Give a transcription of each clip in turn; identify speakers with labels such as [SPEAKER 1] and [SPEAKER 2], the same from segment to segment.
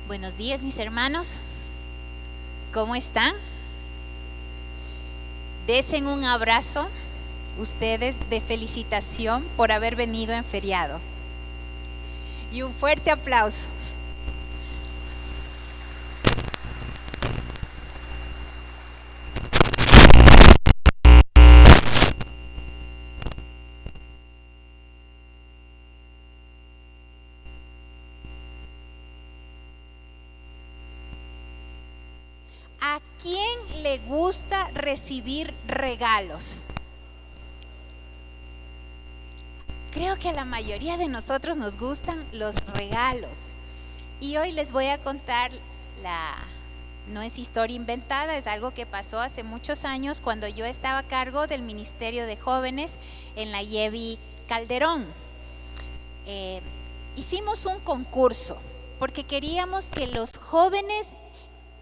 [SPEAKER 1] Buenos días, mis hermanos. ¿Cómo están? Desen un abrazo ustedes de felicitación por haber venido en feriado. Y un fuerte aplauso. ¿A quién le gusta recibir regalos? Creo que a la mayoría de nosotros nos gustan los regalos. Y hoy les voy a contar no es historia inventada, es algo que pasó hace muchos años cuando yo estaba a cargo del Ministerio de Jóvenes en la IEVI Calderón. Hicimos un concurso porque queríamos que los jóvenes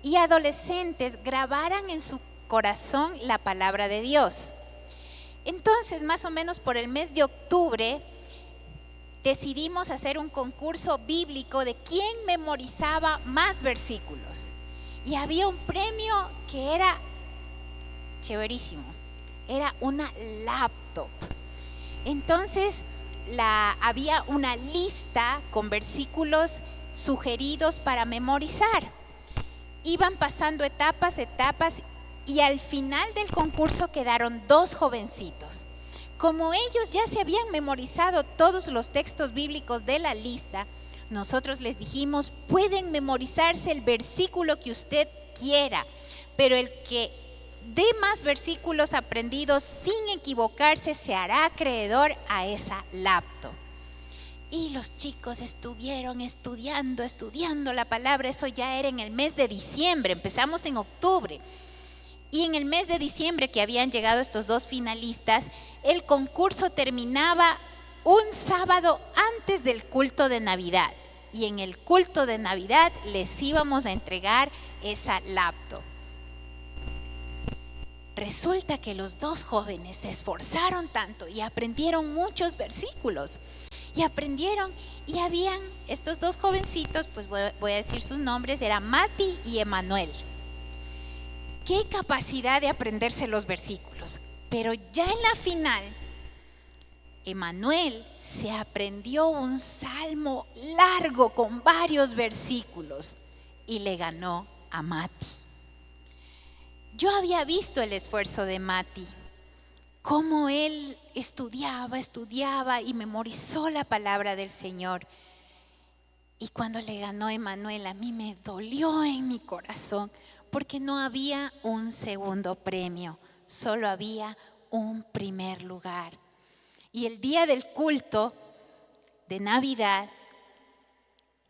[SPEAKER 1] y adolescentes grabaran en su corazón la palabra de Dios. Entonces, más o menos por el mes de octubre, decidimos hacer un concurso bíblico de quién memorizaba más versículos. Y había un premio que era chéverísimo, era una laptop. Entonces, había una lista con versículos sugeridos para memorizar. Iban pasando etapas y al final del concurso quedaron 2 jovencitos. Como ellos ya se habían memorizado todos los textos bíblicos de la lista, nosotros les dijimos, pueden memorizarse el versículo que usted quiera, pero el que dé más versículos aprendidos sin equivocarse se hará acreedor a esa laptop. Y los chicos estuvieron estudiando la palabra. Eso ya era en el mes de diciembre, empezamos en octubre. Y en el mes de diciembre que habían llegado estos 2 finalistas, el concurso terminaba un sábado antes del culto de Navidad. Y en el culto de Navidad les íbamos a entregar esa laptop. Resulta que los 2 jóvenes se esforzaron tanto y aprendieron muchos versículos. Y habían estos 2 jovencitos, pues voy a decir sus nombres, eran Mati y Emanuel. Qué capacidad de aprenderse los versículos. Pero ya en la final, Emanuel se aprendió un salmo largo con varios versículos y le ganó a Mati. Yo había visto el esfuerzo de Mati, cómo él estudiaba y memorizó la palabra del Señor. Y cuando le ganó Emanuel, a mí me dolió en mi corazón, porque no había un segundo premio, solo había un primer lugar. Y el día del culto de Navidad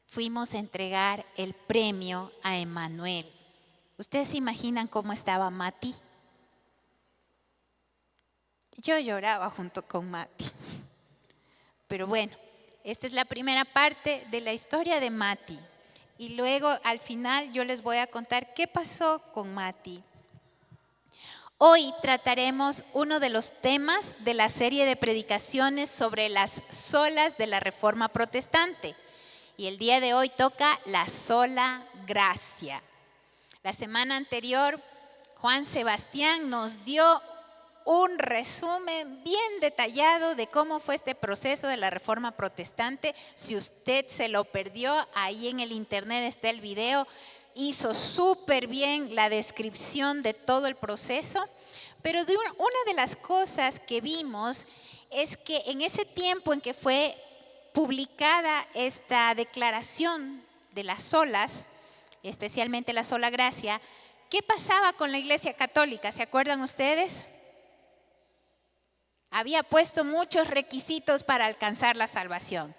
[SPEAKER 1] fuimos a entregar el premio a Emanuel. ¿Ustedes se imaginan cómo estaba Mati? Yo lloraba junto con Mati. Pero bueno, esta es la primera parte de la historia de Mati. Y luego al final yo les voy a contar qué pasó con Mati. Hoy trataremos uno de los temas de la serie de predicaciones sobre las solas de la Reforma Protestante. Y el día de hoy toca la sola gracia. La semana anterior, Juan Sebastián nos dio un resumen bien detallado de cómo fue este proceso de la Reforma Protestante. Si usted se lo perdió, ahí en el internet está el video. Hizo súper bien la descripción de todo el proceso. Pero una de las cosas que vimos es que en ese tiempo en que fue publicada esta declaración de las solas, especialmente la sola gracia, ¿qué pasaba con la Iglesia Católica? ¿Se acuerdan ustedes? Había puesto muchos requisitos para alcanzar la salvación.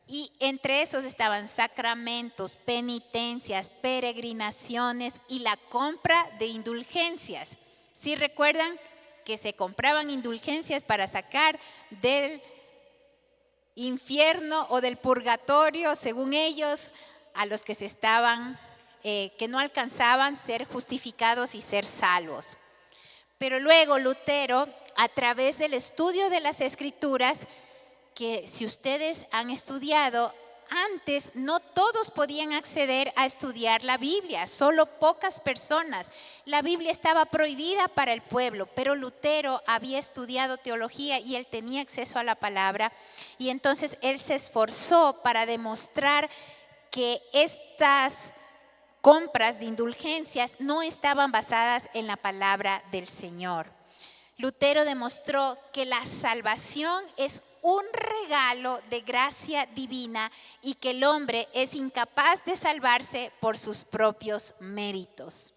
[SPEAKER 1] Y entre esos estaban sacramentos, penitencias, peregrinaciones y la compra de indulgencias. ¿Sí recuerdan que se compraban indulgencias para sacar del infierno o del purgatorio, según ellos, a los que que no alcanzaban ser justificados y ser salvos? Pero luego Lutero, a través del estudio de las Escrituras, que si ustedes han estudiado, antes no todos podían acceder a estudiar la Biblia, solo pocas personas. La Biblia estaba prohibida para el pueblo, pero Lutero había estudiado teología y él tenía acceso a la palabra. Y entonces él se esforzó para demostrar que estas compras de indulgencias no estaban basadas en la palabra del Señor. Lutero demostró que la salvación es un regalo de gracia divina y que el hombre es incapaz de salvarse por sus propios méritos.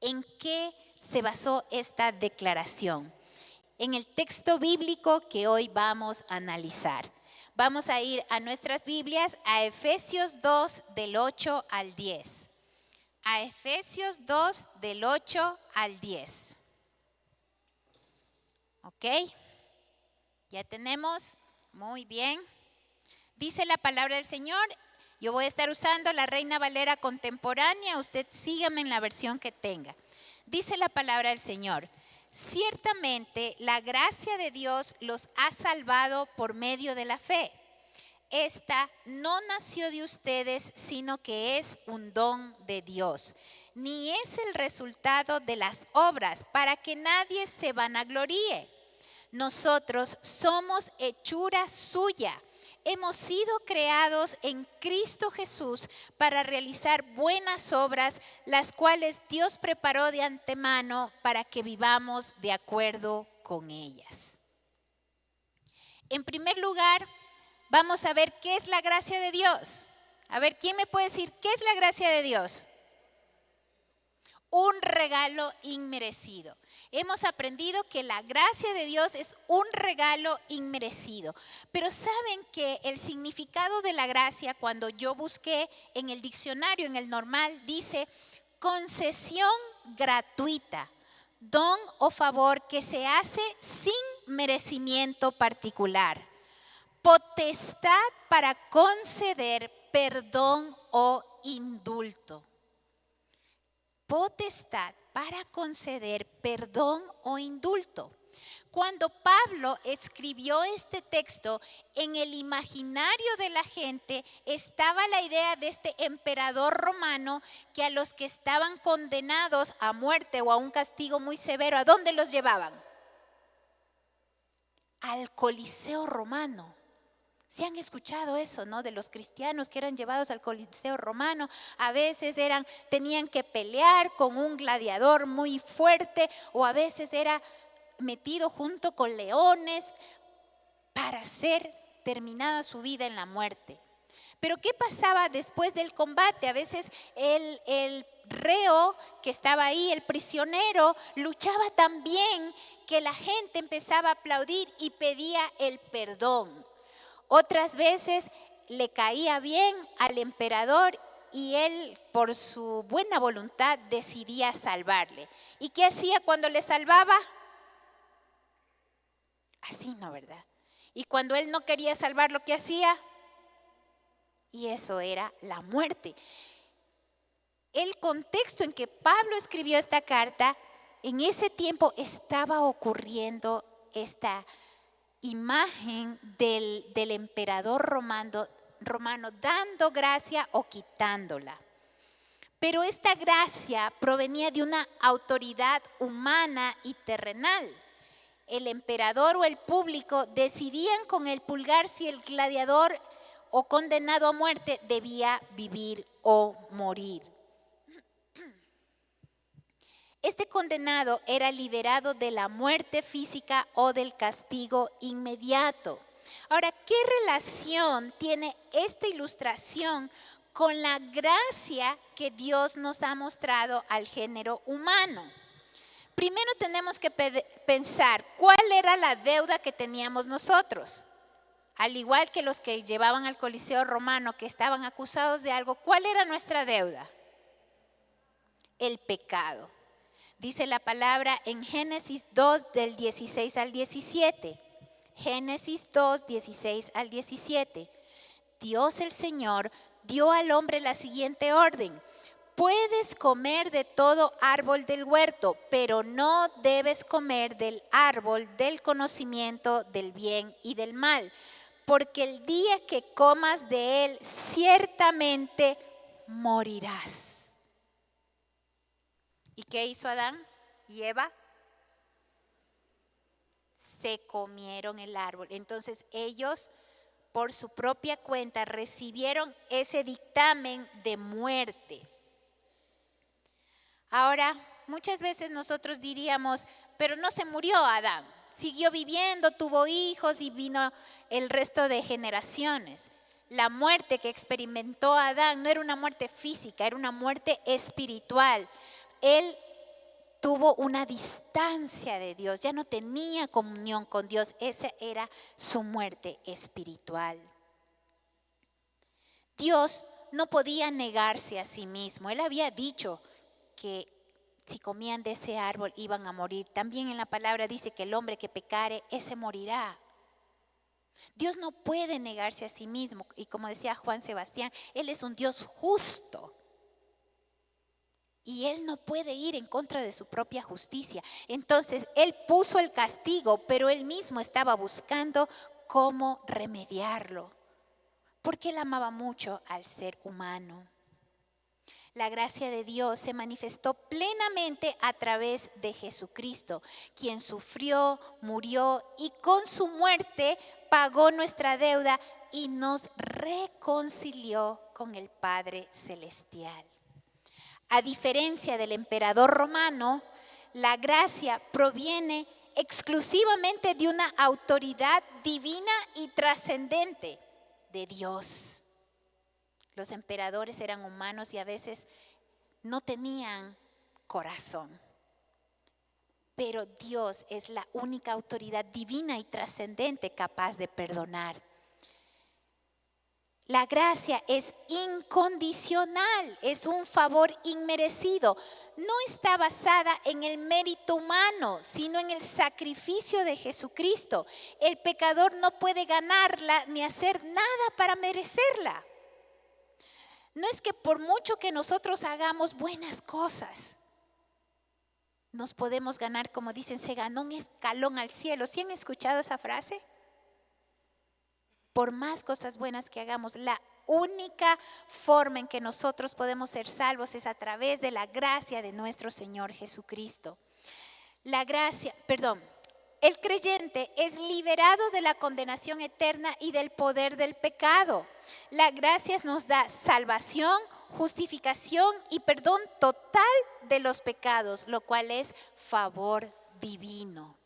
[SPEAKER 1] ¿En qué se basó esta declaración? En el texto bíblico que hoy vamos a analizar. Vamos a ir a nuestras Biblias a Efesios 2 del 8 al 10. A Efesios 2 del 8 al 10. ¿Ok? Ya tenemos, muy bien. Dice la palabra del Señor, yo voy a estar usando la Reina Valera contemporánea, usted sígame en la versión que tenga. Dice la palabra del Señor, ciertamente la gracia de Dios los ha salvado por medio de la fe. Esta no nació de ustedes, sino que es un don de Dios, ni es el resultado de las obras, para que nadie se vanagloríe. Nosotros somos hechura suya. Hemos sido creados en Cristo Jesús para realizar buenas obras, las cuales Dios preparó de antemano para que vivamos de acuerdo con ellas. En primer lugar, vamos a ver qué es la gracia de Dios. A ver, ¿quién me puede decir qué es la gracia de Dios? Un regalo inmerecido. Hemos aprendido que la gracia de Dios es un regalo inmerecido. Pero ¿saben que el significado de la gracia, cuando yo busqué en el diccionario, en el normal, dice concesión gratuita, don o favor que se hace sin merecimiento particular, potestad para conceder perdón o indulto. Potestad para conceder perdón o indulto. Cuando Pablo escribió este texto, en el imaginario de la gente estaba la idea de este emperador romano que a los que estaban condenados a muerte o a un castigo muy severo, ¿a dónde los llevaban? Al Coliseo romano. ¿Se han escuchado eso, no? De los cristianos que eran llevados al Coliseo romano. A veces tenían que pelear con un gladiador muy fuerte, o a veces era metido junto con leones para ser terminada su vida en la muerte. Pero ¿qué pasaba después del combate? A veces el reo que estaba ahí, el prisionero, luchaba tan bien que la gente empezaba a aplaudir y pedía el perdón. Otras veces le caía bien al emperador y él, por su buena voluntad, decidía salvarle. ¿Y qué hacía cuando le salvaba? Así, ¿no, verdad? Y cuando él no quería salvarlo, ¿qué hacía? Y eso era la muerte. El contexto en que Pablo escribió esta carta, en ese tiempo estaba ocurriendo esta imagen del emperador romano dando gracia o quitándola. Pero esta gracia provenía de una autoridad humana y terrenal. El emperador o el público decidían con el pulgar si el gladiador o condenado a muerte debía vivir o morir. Este condenado era liberado de la muerte física o del castigo inmediato. Ahora, ¿qué relación tiene esta ilustración con la gracia que Dios nos ha mostrado al género humano? Primero tenemos que pensar cuál era la deuda que teníamos nosotros. Al igual que los que llevaban al Coliseo romano, que estaban acusados de algo, ¿cuál era nuestra deuda? El pecado. Dice la palabra en Génesis 2 del 16 al 17. Génesis 2, 16 al 17. Dios el Señor dio al hombre la siguiente orden: puedes comer de todo árbol del huerto, pero no debes comer del árbol del conocimiento del bien y del mal, porque el día que comas de él, ciertamente morirás. ¿Y qué hizo Adán y Eva? Se comieron el árbol. Entonces ellos, por su propia cuenta, recibieron ese dictamen de muerte. Ahora, muchas veces nosotros diríamos, pero no se murió Adán, siguió viviendo, tuvo hijos y vino el resto de generaciones. La muerte que experimentó Adán no era una muerte física, era una muerte espiritual. Él tuvo una distancia de Dios, ya no tenía comunión con Dios, esa era su muerte espiritual. Dios no podía negarse a sí mismo, Él había dicho que si comían de ese árbol iban a morir. También en la palabra dice que el hombre que pecare, ese morirá. Dios no puede negarse a sí mismo, y como decía Juan Sebastián, Él es un Dios justo. Y Él no puede ir en contra de su propia justicia. Entonces Él puso el castigo, pero Él mismo estaba buscando cómo remediarlo, porque Él amaba mucho al ser humano. La gracia de Dios se manifestó plenamente a través de Jesucristo, quien sufrió, murió y con su muerte pagó nuestra deuda y nos reconcilió con el Padre Celestial. A diferencia del emperador romano, la gracia proviene exclusivamente de una autoridad divina y trascendente de Dios. Los emperadores eran humanos y a veces no tenían corazón. Pero Dios es la única autoridad divina y trascendente capaz de perdonar. La gracia es incondicional, es un favor inmerecido. No está basada en el mérito humano, sino en el sacrificio de Jesucristo. El pecador no puede ganarla ni hacer nada para merecerla. No es que por mucho que nosotros hagamos buenas cosas, nos podemos ganar, como dicen, se ganó un escalón al cielo. ¿Sí han escuchado esa frase? Por más cosas buenas que hagamos, la única forma en que nosotros podemos ser salvos es a través de la gracia de nuestro Señor Jesucristo. El creyente es liberado de la condenación eterna y del poder del pecado. La gracia nos da salvación, justificación y perdón total de los pecados, lo cual es favor divino.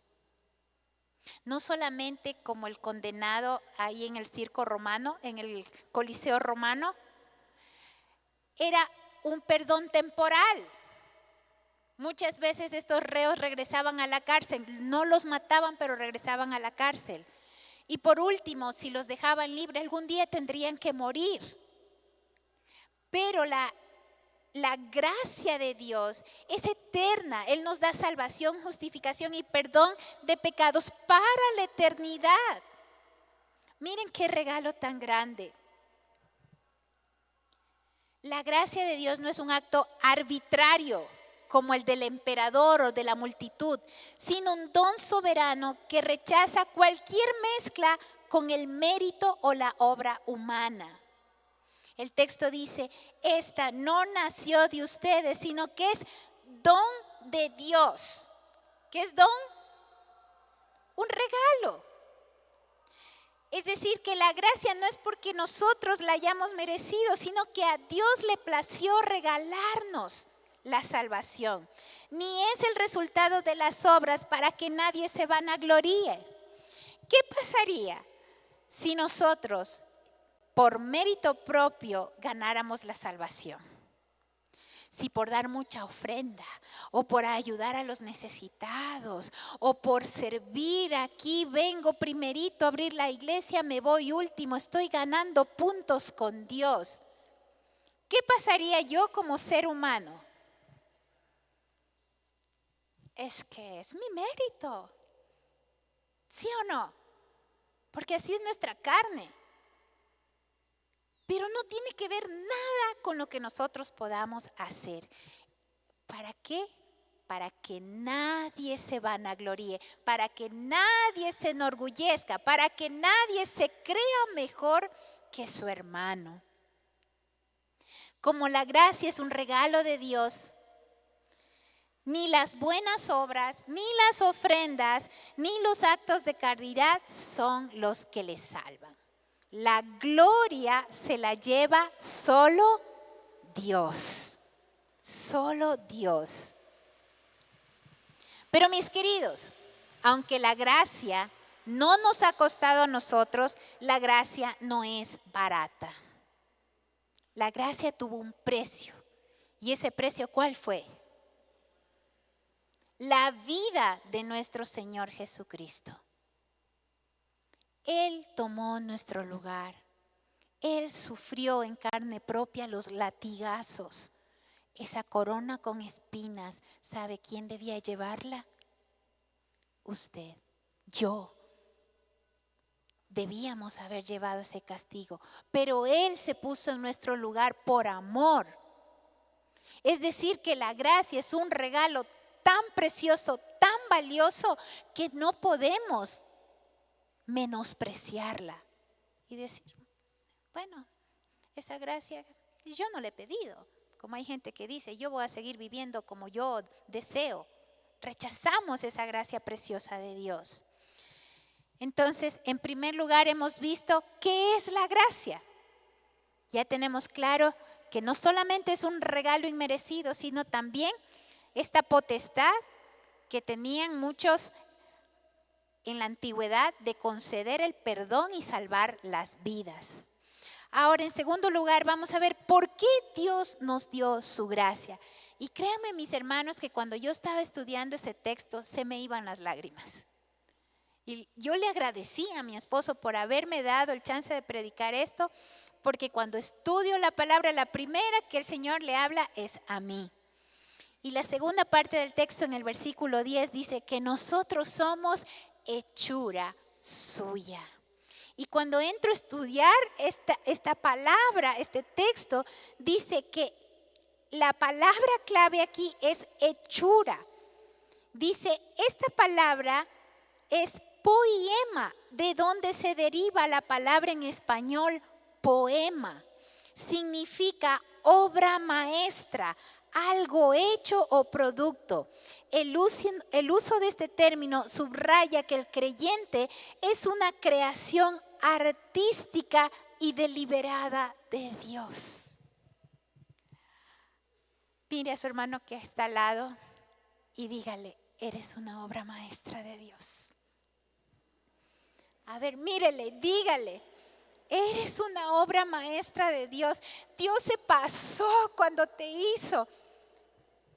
[SPEAKER 1] No solamente como el condenado ahí en el circo romano, en el Coliseo romano, era un perdón temporal. Muchas veces estos reos regresaban a la cárcel, no los mataban, pero regresaban a la cárcel. Y por último, si los dejaban libres, algún día tendrían que morir. Pero la gracia de Dios es eterna. Él nos da salvación, justificación y perdón de pecados para la eternidad. Miren qué regalo tan grande. La gracia de Dios no es un acto arbitrario como el del emperador o de la multitud, sino un don soberano que rechaza cualquier mezcla con el mérito o la obra humana. El texto dice, esta no nació de ustedes, sino que es don de Dios. ¿Qué es don? Un regalo. Es decir, que la gracia no es porque nosotros la hayamos merecido, sino que a Dios le plació regalarnos la salvación. Ni es el resultado de las obras para que nadie se vanagloríe. ¿Qué pasaría si nosotros, por mérito propio, ganáramos la salvación? Si por dar mucha ofrenda o por ayudar a los necesitados o por servir, aquí vengo primerito a abrir la iglesia, me voy último, estoy ganando puntos con Dios. ¿Qué pasaría yo como ser humano? Es que es mi mérito, ¿sí o no? Porque así es nuestra carne. Pero no tiene que ver nada con lo que nosotros podamos hacer. ¿Para qué? para que nadie se vanagloríe, para que nadie se enorgullezca, para que nadie se crea mejor que su hermano. Como la gracia es un regalo de Dios, ni las buenas obras, ni las ofrendas, ni los actos de caridad son los que le salvan. La gloria se la lleva solo Dios, solo Dios. Pero mis queridos, aunque la gracia no nos ha costado a nosotros, la gracia no es barata. La gracia tuvo un precio. ¿Y ese precio cuál fue? La vida de nuestro Señor Jesucristo. Él tomó nuestro lugar. Él sufrió en carne propia los latigazos. Esa corona con espinas, ¿sabe quién debía llevarla? Usted, yo. Debíamos haber llevado ese castigo, pero Él se puso en nuestro lugar por amor. Es decir, que la gracia es un regalo tan precioso, tan valioso, que no podemos menospreciarla y decir, bueno, esa gracia yo no la he pedido. Como hay gente que dice, yo voy a seguir viviendo como yo deseo. Rechazamos esa gracia preciosa de Dios. Entonces, en primer lugar, hemos visto qué es la gracia. Ya tenemos claro que no solamente es un regalo inmerecido, sino también esta potestad que tenían muchos en la antigüedad de conceder el perdón y salvar las vidas. Ahora, en segundo lugar, vamos a ver por qué Dios nos dio su gracia. Y créanme, mis hermanos, que cuando yo estaba estudiando este texto, se me iban las lágrimas. Y yo le agradecí a mi esposo por haberme dado el chance de predicar esto, porque cuando estudio la palabra, la primera que el Señor le habla es a mí. Y la segunda parte del texto en el versículo 10 dice que nosotros somos hechura suya. Y cuando entro a estudiar esta palabra, este texto, dice que la palabra clave aquí es hechura. Dice, esta palabra es poema, de donde se deriva la palabra en español poema. Significa obra maestra, algo hecho o producto. El uso de este término subraya que el creyente es una creación artística y deliberada de Dios. Mire a su hermano que está al lado y dígale, eres una obra maestra de Dios. A ver, mírele, dígale, eres una obra maestra de Dios. Dios se pasó cuando te hizo.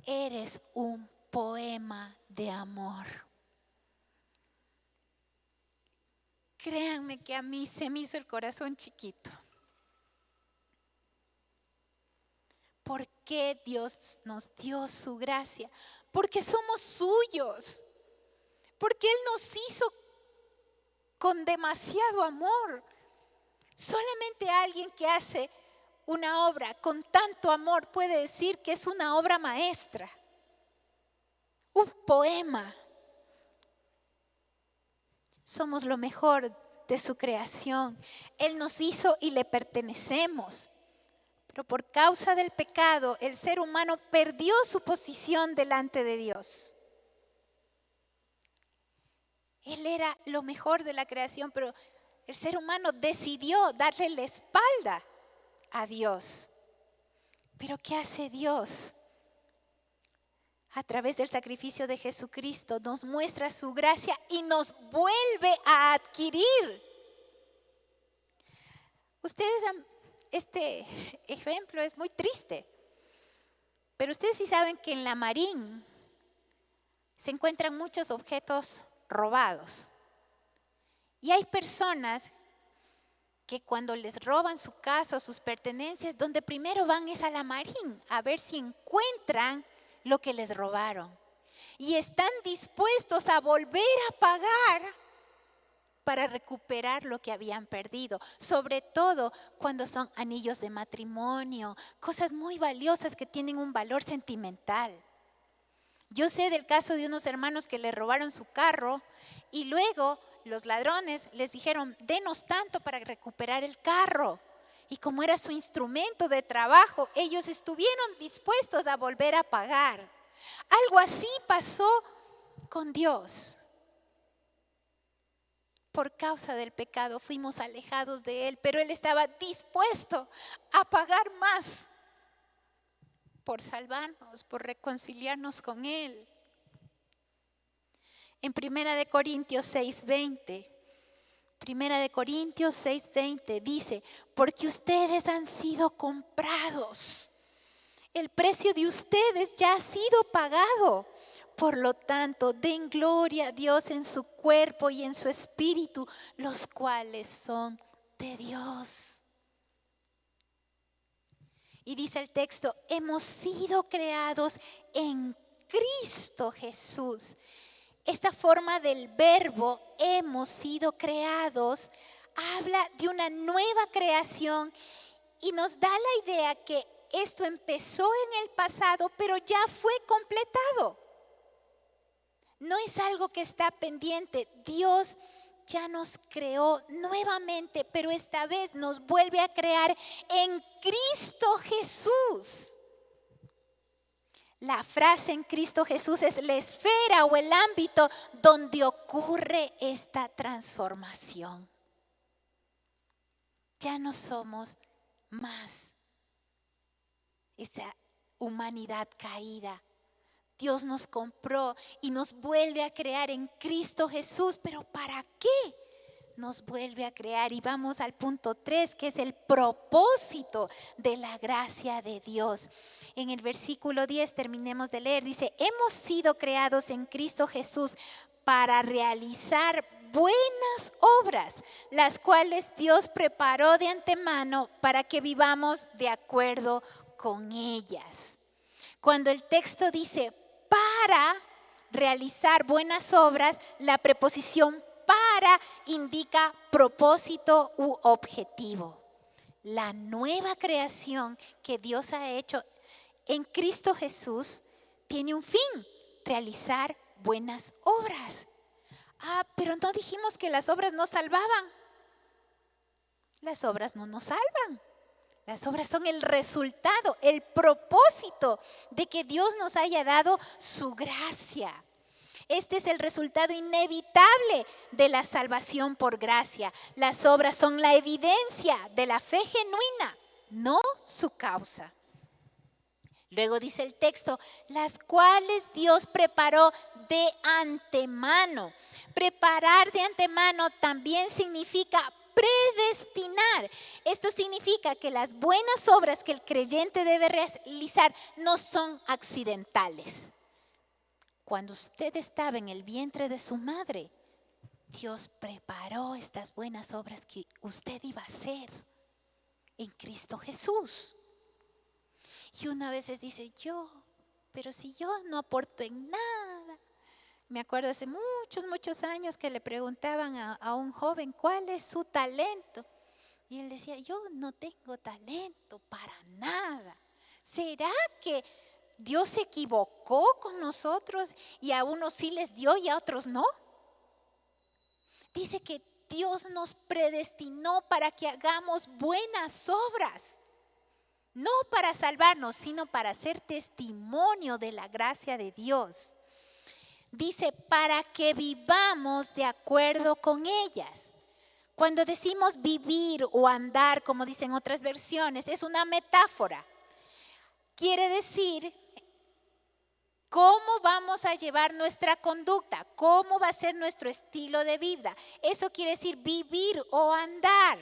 [SPEAKER 1] Eres un poema de amor. Créanme que a mí se me hizo el corazón chiquito. ¿Por qué Dios nos dio su gracia? Porque somos suyos. Porque Él nos hizo con demasiado amor. Solamente alguien que hace una obra con tanto amor puede decir que es una obra maestra, un poema. Somos lo mejor de su creación. Él nos hizo y le pertenecemos. Pero por causa del pecado, el ser humano perdió su posición delante de Dios. Él era lo mejor de la creación, pero el ser humano decidió darle la espalda a Dios. Pero ¿qué hace Dios? A través del sacrificio de Jesucristo nos muestra su gracia y nos vuelve a adquirir. Ustedes, este ejemplo es muy triste, pero ustedes sí saben que en la Marín se encuentran muchos objetos robados. Y hay personas que cuando les roban su casa o sus pertenencias, donde primero van es a la Marín a ver si encuentran lo que les robaron. Y están dispuestos a volver a pagar para recuperar lo que habían perdido. Sobre todo cuando son anillos de matrimonio, cosas muy valiosas que tienen un valor sentimental. Yo sé del caso de unos hermanos que le robaron su carro y luego los ladrones les dijeron, denos tanto para recuperar el carro. Y como era su instrumento de trabajo, ellos estuvieron dispuestos a volver a pagar. Algo así pasó con Dios. Por causa del pecado fuimos alejados de Él, pero Él estaba dispuesto a pagar más por salvarnos, por reconciliarnos con Él. En 1 Corintios 6:20, 1 Corintios 6:20 dice, porque ustedes han sido comprados. El precio de ustedes ya ha sido pagado. Por lo tanto, den gloria a Dios en su cuerpo y en su espíritu, los cuales son de Dios. Y dice el texto, hemos sido creados en Cristo Jesús. Esta forma del verbo, hemos sido creados, habla de una nueva creación y nos da la idea que esto empezó en el pasado, pero ya fue completado. No es algo que está pendiente. Dios ya nos creó nuevamente, pero esta vez nos vuelve a crear en Cristo Jesús. La frase en Cristo Jesús es la esfera o el ámbito donde ocurre esta transformación. Ya no somos más esa humanidad caída. Dios nos compró y nos vuelve a crear en Cristo Jesús. ¿Pero para qué nos vuelve a crear? Y vamos al punto 3, que es el propósito de la gracia de Dios. En el versículo 10, terminemos de leer, dice, hemos sido creados en Cristo Jesús para realizar buenas obras, las cuales Dios preparó de antemano para que vivamos de acuerdo con ellas. Cuando el texto dice para realizar buenas obras, la preposición para indica propósito u objetivo. La nueva creación que Dios ha hecho en Cristo Jesús tiene un fin, realizar buenas obras. Pero no dijimos que las obras nos salvaban. Las obras no nos salvan. Las obras son el resultado, el propósito de que Dios nos haya dado su gracia. Este es el resultado inevitable de la salvación por gracia. Las obras son la evidencia de la fe genuina, no su causa. Luego dice el texto, las cuales Dios preparó de antemano. Preparar de antemano también significa predestinar. Esto significa que las buenas obras que el creyente debe realizar no son accidentales. Cuando usted estaba en el vientre de su madre, Dios preparó estas buenas obras que usted iba a hacer en Cristo Jesús. Y uno a veces dice, pero si yo no aporto en nada. Me acuerdo hace muchos años que le preguntaban a un joven cuál es su talento. Y él decía, yo no tengo talento para nada. ¿Será que Dios se equivocó con nosotros y a unos sí les dio y a otros no? Dice que Dios nos predestinó para que hagamos buenas obras. No para salvarnos, sino para ser testimonio de la gracia de Dios. Dice, para que vivamos de acuerdo con ellas. Cuando decimos vivir o andar, como dicen otras versiones, es una metáfora. Quiere decir cómo vamos a llevar nuestra conducta, cómo va a ser nuestro estilo de vida. Eso quiere decir vivir o andar.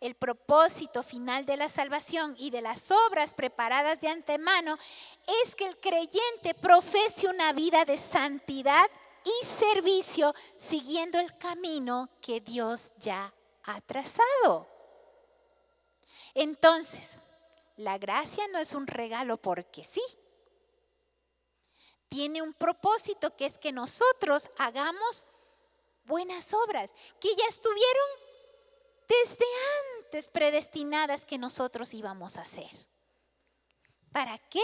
[SPEAKER 1] El propósito final de la salvación y de las obras preparadas de antemano es que el creyente profese una vida de santidad y servicio siguiendo el camino que Dios ya ha trazado. Entonces, la gracia no es un regalo porque sí. Tiene un propósito que es que nosotros hagamos buenas obras que ya estuvieron desde antes predestinadas que nosotros íbamos a hacer. ¿Para qué?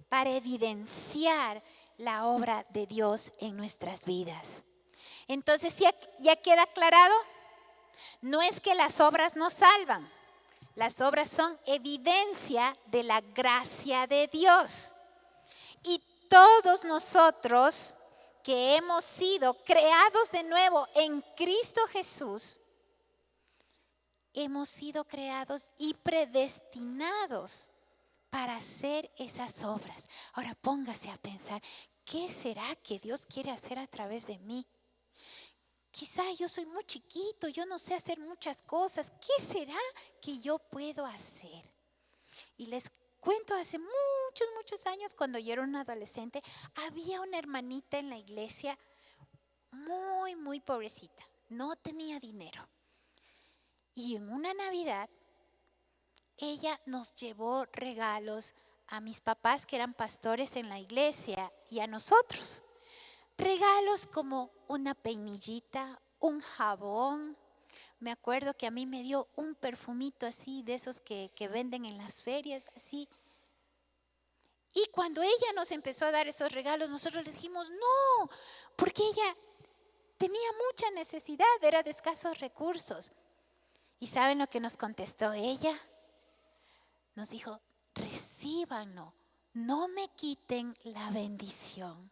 [SPEAKER 1] para evidenciar la obra de Dios en nuestras vidas. Entonces, ¿ya queda aclarado? No es que las obras nos salvan. Las obras son evidencia de la gracia de Dios. Y todos nosotros que hemos sido creados de nuevo en Cristo Jesús, hemos sido creados y predestinados para hacer esas obras. Ahora póngase a pensar, ¿qué será que Dios quiere hacer a través de mí? Quizá yo soy muy chiquito, yo no sé hacer muchas cosas. ¿Qué será que yo puedo hacer? Y les cuento, hace muchos años, cuando yo era una adolescente, había una hermanita en la iglesia muy pobrecita. No tenía dinero. Y en una Navidad, ella nos llevó regalos a mis papás, que eran pastores en la iglesia, y a nosotros. Regalos como una peinillita, un jabón. Me acuerdo que a mí me dio un perfumito así, de esos que venden en las ferias, así. Y cuando ella nos empezó a dar esos regalos, nosotros le dijimos no, porque ella tenía mucha necesidad, era de escasos recursos. ¿Y saben lo que nos contestó ella? Nos dijo, recíbanlo, no me quiten la bendición.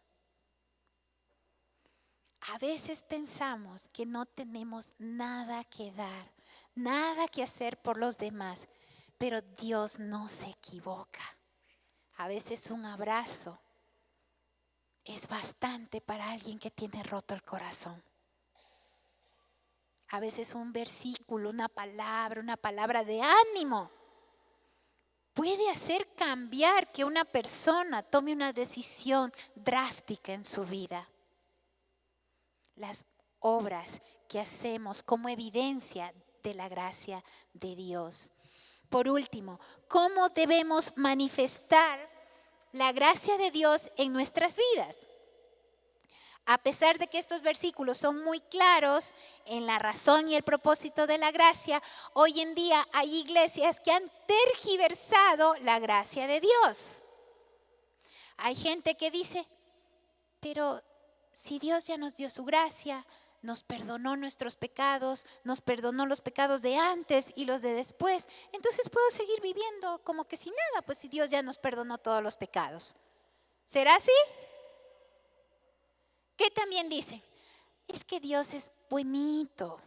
[SPEAKER 1] A veces pensamos que no tenemos nada que dar, nada que hacer por los demás, pero Dios no se equivoca. A veces un abrazo es bastante para alguien que tiene roto el corazón. A veces un versículo, una palabra de ánimo puede hacer cambiar que una persona tome una decisión drástica en su vida. Las obras que hacemos como evidencia de la gracia de Dios. Por último, ¿cómo debemos manifestar la gracia de Dios en nuestras vidas? A pesar de que estos versículos son muy claros en la razón y el propósito de la gracia, hoy en día hay iglesias que han tergiversado la gracia de Dios. Hay gente que dice, pero si Dios ya nos dio su gracia, nos perdonó nuestros pecados, nos perdonó los pecados de antes y los de después, entonces puedo seguir viviendo como que sin nada, pues si Dios ya nos perdonó todos los pecados. ¿Será así? ¿Qué también dicen? Es que Dios es buenito.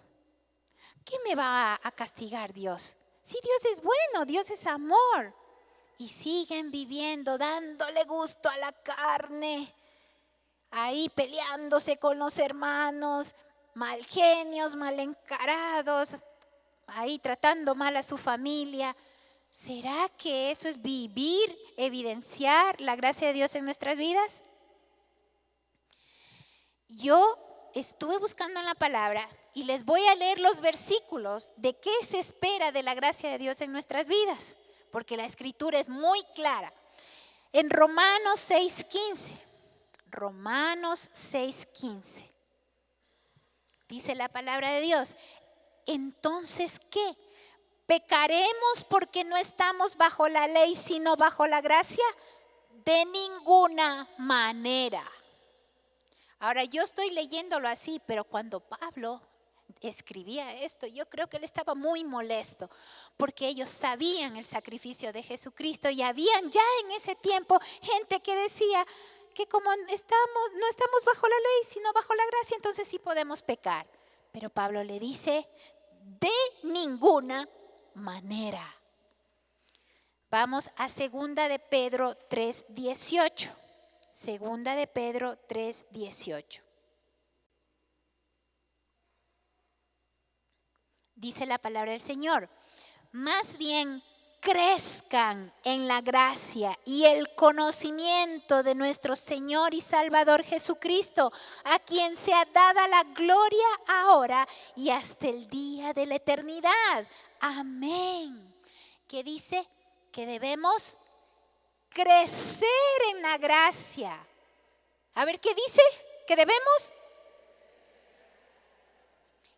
[SPEAKER 1] ¿Qué me va a castigar Dios? Si Dios es bueno, Dios es amor. Y siguen viviendo, dándole gusto a la carne, ahí peleándose con los hermanos, mal genios, mal encarados, ahí tratando mal a su familia. ¿Será que eso es vivir, evidenciar la gracia de Dios en nuestras vidas? Yo estuve buscando en la palabra y les voy a leer los versículos de qué se espera de la gracia de Dios en nuestras vidas, porque la escritura es muy clara. En Romanos 6:15. Romanos 6:15. Dice la palabra de Dios. Entonces, ¿qué? ¿Pecaremos porque no estamos bajo la ley, sino bajo la gracia? De ninguna manera. Ahora, yo estoy leyéndolo así, pero cuando Pablo escribía esto, yo creo que él estaba muy molesto, porque ellos sabían el sacrificio de Jesucristo y habían ya en ese tiempo gente que decía que como no estamos bajo la ley, sino bajo la gracia, entonces sí podemos pecar. Pero Pablo le dice, de ninguna manera. Vamos a 2 de Pedro 3:18. 2 de Pedro 3:18. Dice la palabra del Señor, más bien crezcan en la gracia y el conocimiento de nuestro Señor y Salvador Jesucristo, a quien sea dada la gloria ahora y hasta el día de la eternidad. Amén. ¿Qué dice? Que debemos crecer en la gracia. A ver, ¿qué dice? Que debemos.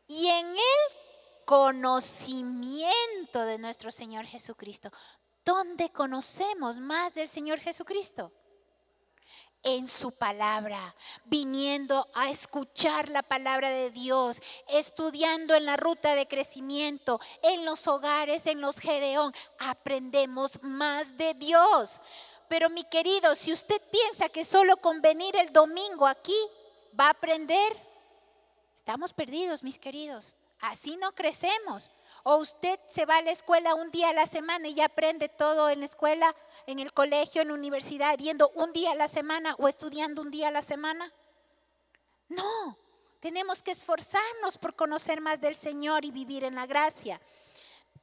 [SPEAKER 1] Y en el conocimiento de nuestro Señor Jesucristo. ¿Dónde conocemos más del Señor Jesucristo? en su palabra, viniendo a escuchar la palabra de Dios, estudiando en la ruta de crecimiento, en los hogares, en los Gedeón, aprendemos más de Dios. Pero mi querido, si usted piensa que solo con venir el domingo aquí va a aprender, estamos perdidos, mis queridos. Así no crecemos. O usted se va a la escuela un día a la semana y ya aprende todo en la escuela, en el colegio, en la universidad, yendo un día a la semana o estudiando un día a la semana. No, tenemos que esforzarnos por conocer más del Señor y vivir en la gracia.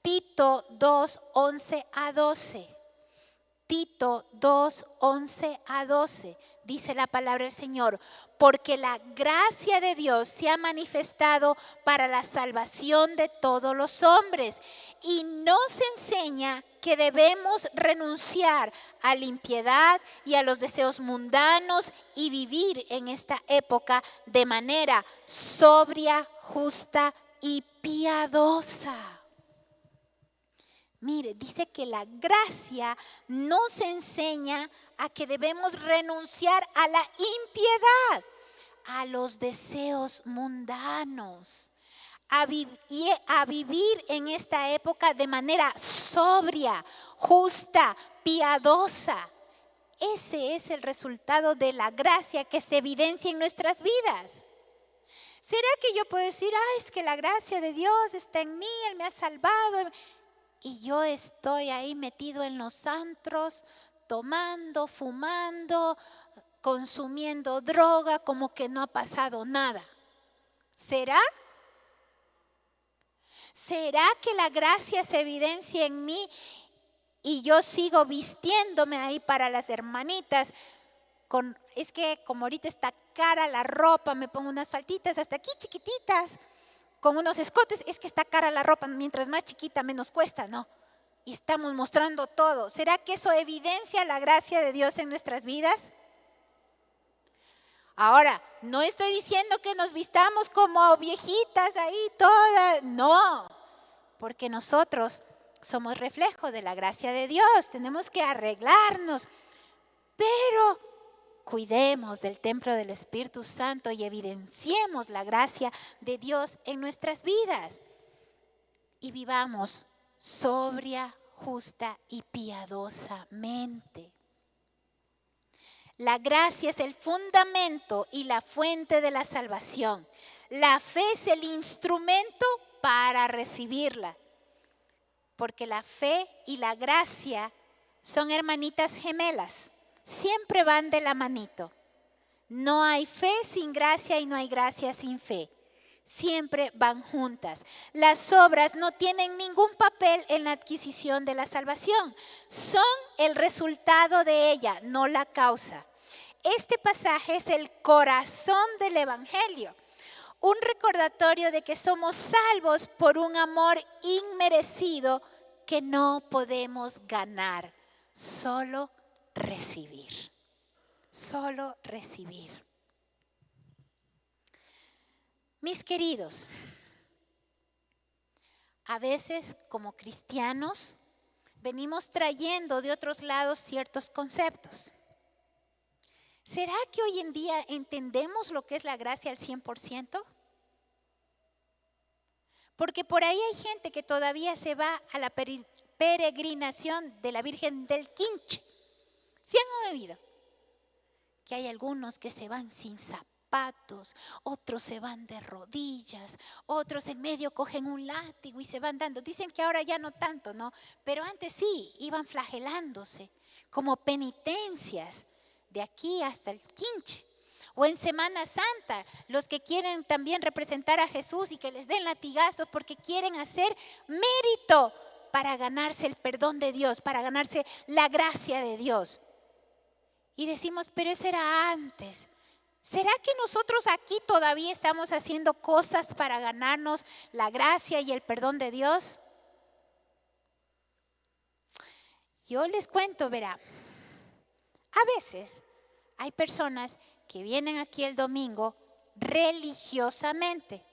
[SPEAKER 1] Tito 2, 11 a 12. Tito 2, 11 a 12. Dice la palabra del Señor, porque la gracia de Dios se ha manifestado para la salvación de todos los hombres y nos enseña que debemos renunciar a la impiedad y a los deseos mundanos y vivir en esta época de manera sobria, justa y piadosa. Mire, dice que la gracia nos enseña a que debemos renunciar a la impiedad, a los deseos mundanos, a vivir en esta época de manera sobria, justa, piadosa. Ese es el resultado de la gracia que se evidencia en nuestras vidas. ¿Será que yo puedo decir, es que la gracia de Dios está en mí, Él me ha salvado? Y yo estoy ahí metido en los antros, tomando, fumando, consumiendo droga, como que no ha pasado nada. ¿Será? ¿Será que la gracia se evidencia en mí y yo sigo vistiéndome ahí para las hermanitas? Es que como ahorita está cara la ropa, me pongo unas faltitas hasta aquí chiquititas, con unos escotes, es que está cara la ropa, mientras más chiquita menos cuesta, ¿no? Y estamos mostrando todo. ¿Será que eso evidencia la gracia de Dios en nuestras vidas? Ahora, no estoy diciendo que nos vistamos como viejitas ahí todas, no, porque nosotros somos reflejo de la gracia de Dios, tenemos que arreglarnos, pero cuidemos del templo del Espíritu Santo y evidenciemos la gracia de Dios en nuestras vidas. Y vivamos sobria, justa y piadosamente. La gracia es el fundamento y la fuente de la salvación. La fe es el instrumento para recibirla. Porque la fe y la gracia son hermanitas gemelas. Siempre van de la manito. No hay fe sin gracia y no hay gracia sin fe. Siempre van juntas. Las obras no tienen ningún papel en la adquisición de la salvación. Son el resultado de ella, no la causa. Este pasaje es el corazón del Evangelio. Un recordatorio de que somos salvos por un amor inmerecido que no podemos ganar. Solo recibir. Solo recibir. Mis queridos, a veces como cristianos venimos trayendo de otros lados ciertos conceptos. ¿Será que hoy en día entendemos lo que es la gracia al 100%? Porque por ahí hay gente que todavía se va a la peregrinación de la Virgen del Quinche. ¿Sí han oído? Que hay algunos que se van sin zapatos, otros se van de rodillas, otros en medio cogen un látigo y se van dando. Dicen que ahora ya no tanto, ¿no? Pero antes sí, iban flagelándose como penitencias de aquí hasta el Quinche. O en Semana Santa, los que quieren también representar a Jesús y que les den latigazos porque quieren hacer mérito para ganarse el perdón de Dios, para ganarse la gracia de Dios. Y decimos, pero eso era antes. ¿Será que nosotros aquí todavía estamos haciendo cosas para ganarnos la gracia y el perdón de Dios? Yo les cuento, verá, a veces hay personas que vienen aquí el domingo religiosamente.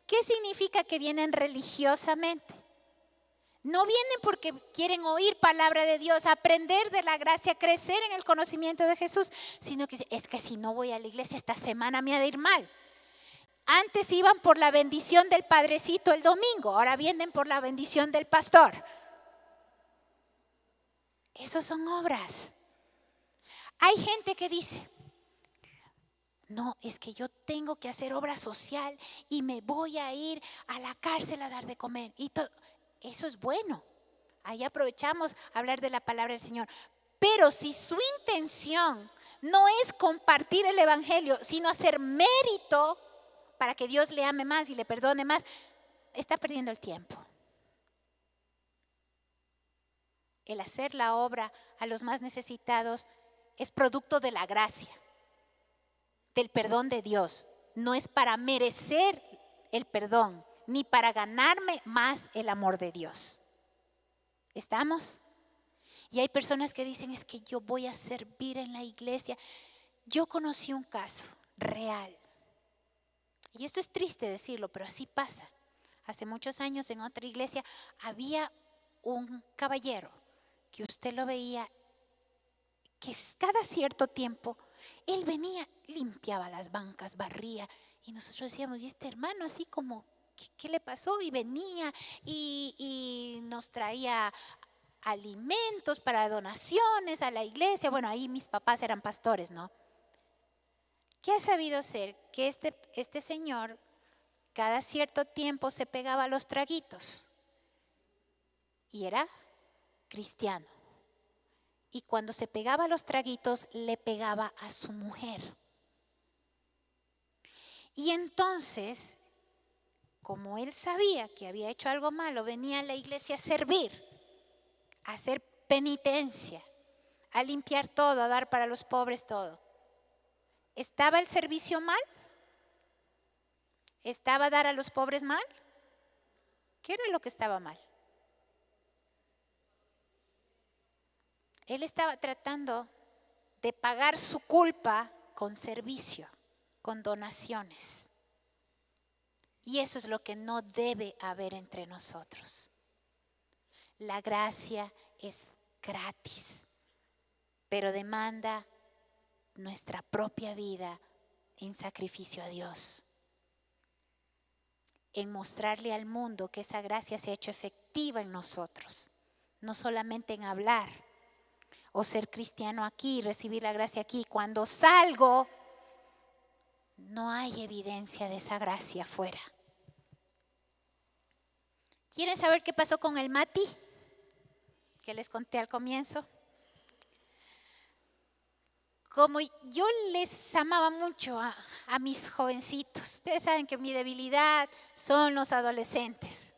[SPEAKER 1] ¿Qué significa que vienen religiosamente? No vienen porque quieren oír palabra de Dios, aprender de la gracia, crecer en el conocimiento de Jesús, sino que es que si no voy a la iglesia esta semana me ha de ir mal. Antes iban por la bendición del padrecito el domingo, ahora vienen por la bendición del pastor. Esas son obras. Hay gente que dice, no, es que yo tengo que hacer obra social y me voy a ir a la cárcel a dar de comer. Y todo. Eso es bueno. Ahí aprovechamos a hablar de la palabra del Señor. Pero si su intención no es compartir el evangelio, sino hacer mérito para que Dios le ame más y le perdone más, está perdiendo el tiempo. El hacer la obra a los más necesitados es producto de la gracia, del perdón de Dios. No es para merecer el perdón, ni para ganarme más el amor de Dios. ¿Estamos? Y hay personas que dicen, es que yo voy a servir en la iglesia. Yo conocí un caso real. Y esto es triste decirlo, pero así pasa. Hace muchos años en otra iglesia había un caballero que usted lo veía que cada cierto tiempo él venía, limpiaba las bancas, barría, y nosotros decíamos, ¿y este hermano así como qué le pasó? Y venía y nos traía alimentos para donaciones a la iglesia. Bueno, ahí mis papás eran pastores, ¿no? ¿Qué ha sabido ser? Que este señor cada cierto tiempo se pegaba a los traguitos y era cristiano. Y cuando se pegaba a los traguitos, le pegaba a su mujer. Y entonces, como él sabía que había hecho algo malo, venía a la iglesia a servir, a hacer penitencia, a limpiar todo, a dar para los pobres todo. ¿Estaba el servicio mal? ¿Estaba dar a los pobres mal? ¿Qué era lo que estaba mal? Él estaba tratando de pagar su culpa con servicio, con donaciones. Y eso es lo que no debe haber entre nosotros. La gracia es gratis, pero demanda nuestra propia vida en sacrificio a Dios. En mostrarle al mundo que esa gracia se ha hecho efectiva en nosotros, no solamente en hablar o ser cristiano aquí, recibir la gracia aquí. Cuando salgo, no hay evidencia de esa gracia afuera. ¿Quieren saber qué pasó con el Mati? Que les conté al comienzo. Como yo les amaba mucho a mis jovencitos, ustedes saben que mi debilidad son los adolescentes.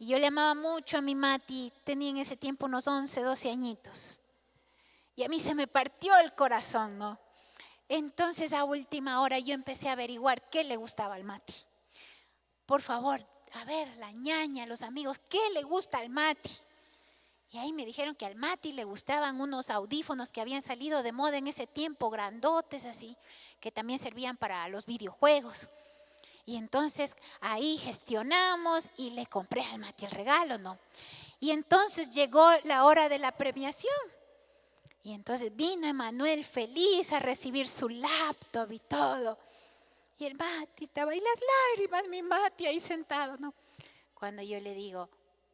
[SPEAKER 1] Y yo le amaba mucho a mi Mati, tenía en ese tiempo unos 11, 12 añitos. Y a mí se me partió el corazón, ¿no? Entonces a última hora yo empecé a averiguar qué le gustaba al Mati. Por favor, a ver, la ñaña, los amigos, ¿qué le gusta al Mati? Y ahí me dijeron que al Mati le gustaban unos audífonos que habían salido de moda en ese tiempo, grandotes así, que también servían para los videojuegos. Y entonces ahí gestionamos y le compré al Mati el regalo, ¿no? Y entonces llegó la hora de la premiación. Y entonces vino Emanuel feliz a recibir su laptop y todo. Y el Mati estaba ahí las lágrimas, mi Mati ahí sentado, ¿no? Cuando yo le digo,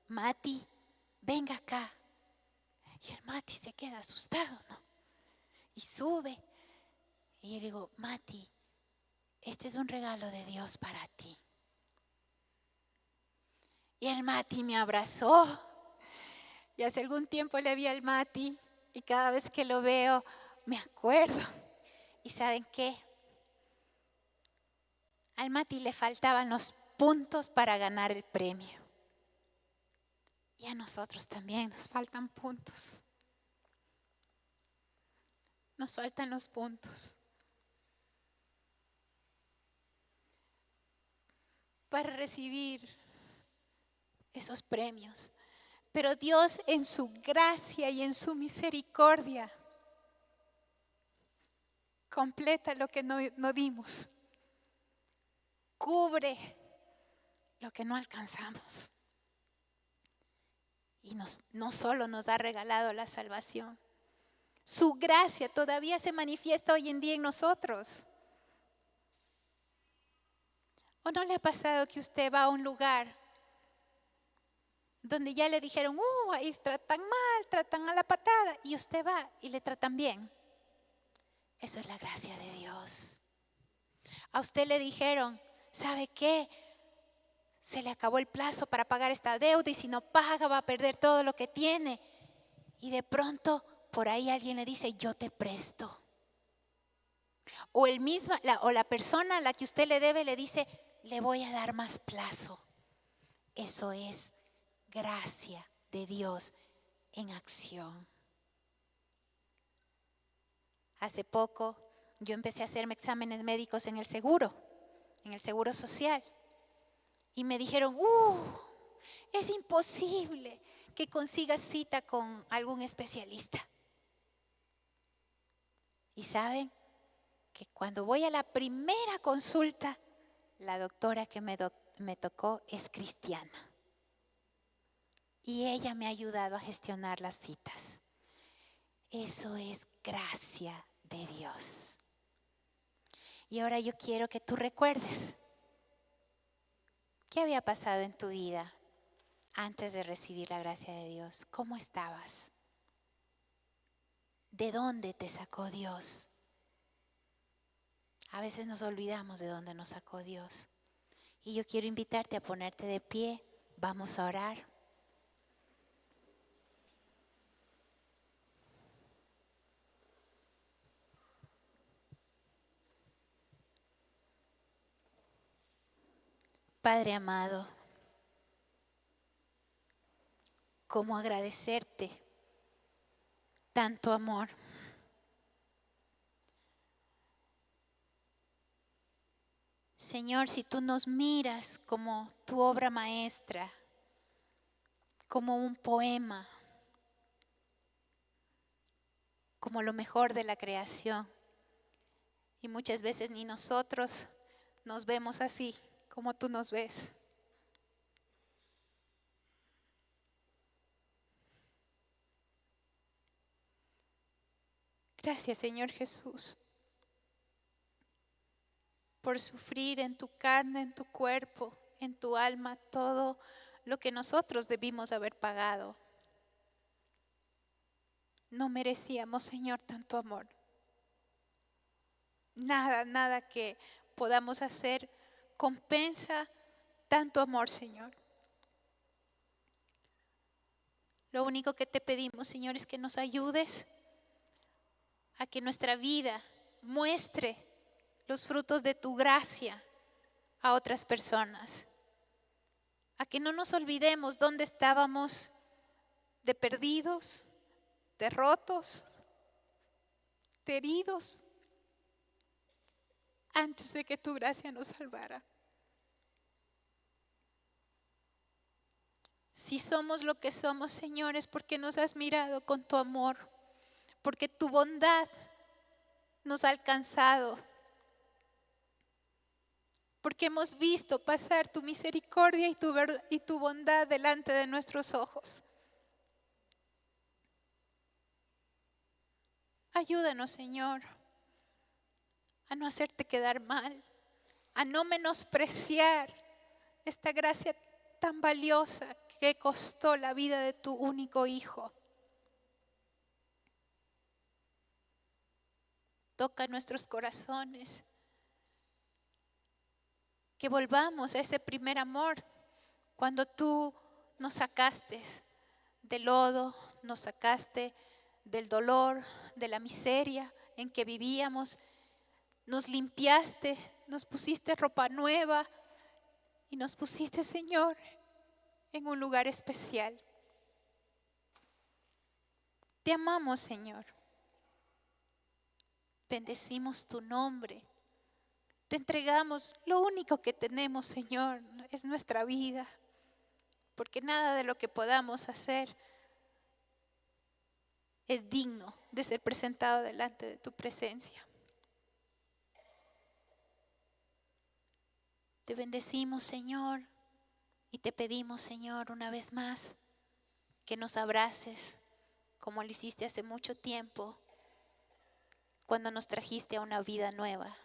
[SPEAKER 1] Mati, venga acá. Y el Mati se queda asustado, ¿no? Y sube. Y yo le digo, Mati, este es un regalo de Dios para ti. Y el Mati me abrazó. Y hace algún tiempo le vi al Mati y cada vez que lo veo me acuerdo. ¿Y saben qué? Al Mati le faltaban los puntos para ganar el premio. Y a nosotros también nos faltan puntos. Nos faltan los puntos para recibir esos premios. Pero Dios en su gracia y en su misericordia completa lo que no dimos. Cubre lo que no alcanzamos. Y no solo nos ha regalado la salvación, su gracia todavía se manifiesta hoy en día en nosotros. ¿O no le ha pasado que usted va a un lugar donde ya le dijeron, ahí tratan mal, tratan a la patada, y usted va y le tratan bien? Eso es la gracia de Dios. A usted le dijeron, ¿sabe qué? Se le acabó el plazo para pagar esta deuda y si no paga va a perder todo lo que tiene. Y de pronto por ahí alguien le dice, yo te presto. O la persona a la que usted le debe le dice, le voy a dar más plazo. Eso es gracia de Dios en acción. Hace poco yo empecé a hacerme exámenes médicos en el seguro social. Y me dijeron, es imposible que consigas cita con algún especialista. Y saben que cuando voy a la primera consulta, la doctora que me tocó es cristiana. Y ella me ha ayudado a gestionar las citas. Eso es gracia de Dios. Y ahora yo quiero que tú recuerdes qué había pasado en tu vida antes de recibir la gracia de Dios. ¿Cómo estabas? ¿De dónde te sacó Dios? A veces nos olvidamos de dónde nos sacó Dios. Y yo quiero invitarte a ponerte de pie. Vamos a orar. Padre amado, ¿cómo agradecerte tanto amor? Señor, si tú nos miras como tu obra maestra, como un poema, como lo mejor de la creación, y muchas veces ni nosotros nos vemos así como tú nos ves. Gracias, Señor Jesús, por sufrir en tu carne, en tu cuerpo, en tu alma, todo lo que nosotros debimos haber pagado. No merecíamos, Señor, tanto amor. Nada que podamos hacer compensa tanto amor, Señor. Lo único que te pedimos, Señor, es que nos ayudes a que nuestra vida muestre los frutos de tu gracia a otras personas. A que no nos olvidemos dónde estábamos de perdidos, de rotos, de heridos, antes de que tu gracia nos salvara. Si somos lo que somos, Señor, es porque nos has mirado con tu amor, porque tu bondad nos ha alcanzado, porque hemos visto pasar tu misericordia y tu bondad delante de nuestros ojos. Ayúdanos, Señor, a no hacerte quedar mal, a no menospreciar esta gracia tan valiosa que costó la vida de tu único Hijo. Toca nuestros corazones, que volvamos a ese primer amor cuando tú nos sacaste del lodo, nos sacaste del dolor, de la miseria en que vivíamos, nos limpiaste, nos pusiste ropa nueva y nos pusiste, Señor, en un lugar especial. Te amamos, Señor. Bendecimos tu nombre. Te entregamos lo único que tenemos, Señor, es nuestra vida, porque nada de lo que podamos hacer es digno de ser presentado delante de tu presencia. Te bendecimos, Señor, y te pedimos, Señor, una vez más, que nos abraces como lo hiciste hace mucho tiempo, cuando nos trajiste a una vida nueva.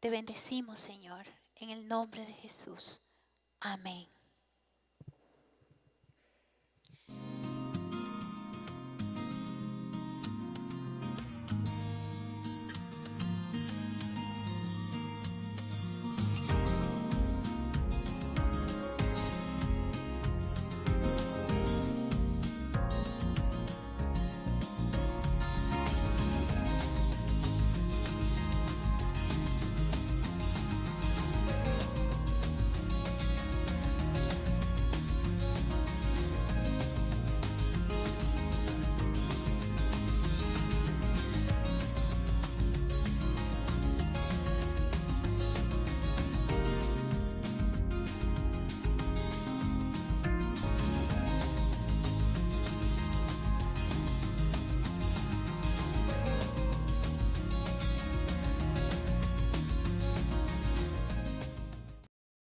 [SPEAKER 1] Te bendecimos, Señor, en el nombre de Jesús. Amén.